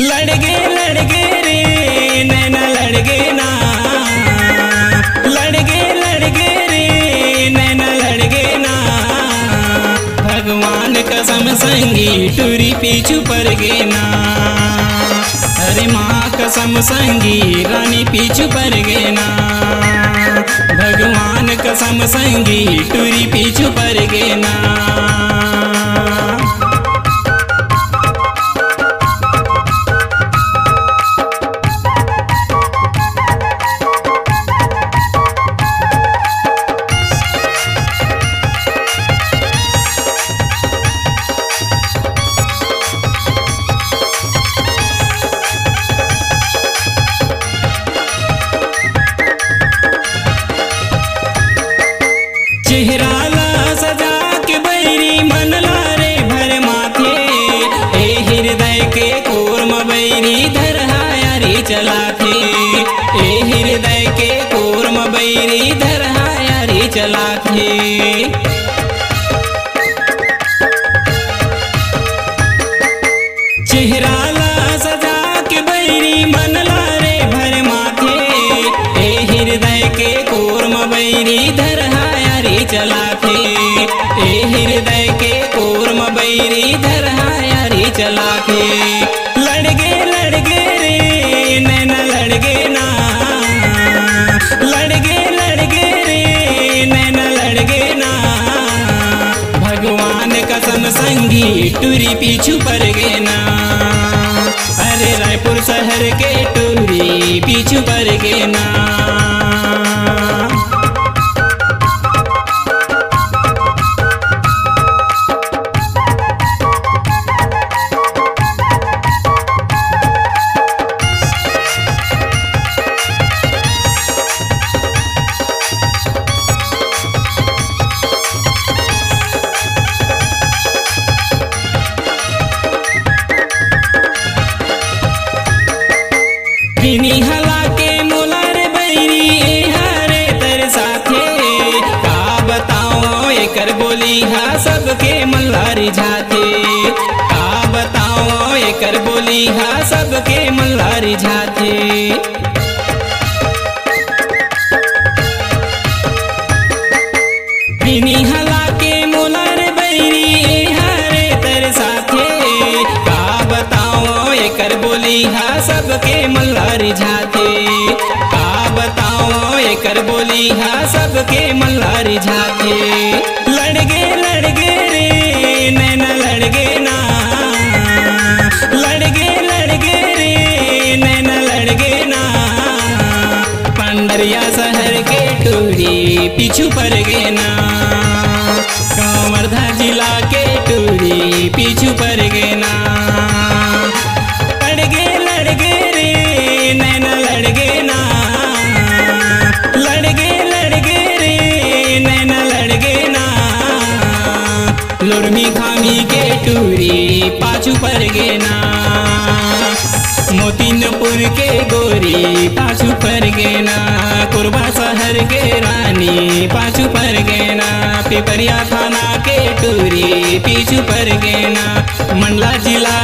लड़ गे रे नैना लड़ गे ना, लड़ गे रे नैना लड़ गे ना। भगवान कसम संगी टूरी पीछू पर गे ना, अरे माँ कसम संगी रानी पीछू पर गे ना। भगवान कसम संगी टूरी पीछू पर गे ना। चेहरा ला सजा के बैरी मन ला रे भर माथे, ए हृदय के कोर में बैरी धरहाया रे चलाथे। ए हृदय के कोर में बैरी धरहाया रे चलाथे। चेहरा ला सजा के बैरी मन ला रे भर माथे, ए हृदय के कोर में बैरी धरहाया रे चलाथे। ए हृदय के कोर में बैरी धरहाया रे चलाथे। लड़ गे रे नैना लड़ गे ना, लड़ गे रे नैना लड़ गे ना। भगवान कसम संगी टूरी पीछू पर गे ना, अरे रायपुर शहर के टूरी पीछू पर गे ना। बिनी हला के मोलर बैरी हारे तर साथे, का बताओ एकर बोली हा सबके मल्लारी झाथे। का बताओ एकर बोली हा सबके मल्लारी झाथे। बिनी हला के मोलर बैरी हारे तर साथे, का बताओ एकर बोली हा सबके मल्लारी झाथे। का बताओ एकर बोली हा सबके मल्लारी झाथे। लड़ गे रे नैना लड़ गे ना, लड़ गे रे नैना लड़ गे ना। पंडरिया शहर के टूरी पीछू पर गे ना, कांवरधा जिला के टूरी पीछू पर गे ना। लड़ गे रे नैना लड़ गे ना, लड़ गे रे नैना लड़ गे ना। लुरमी खामी के टूरी पाछू पर गे ना, मोतीनपुर के गोरी पाछू पर गे ना। कोरबा शहर के रानी पाछू पर गे ना। पिपरिया थाना के टूरी पीछू पर गे ना। मंडला जिला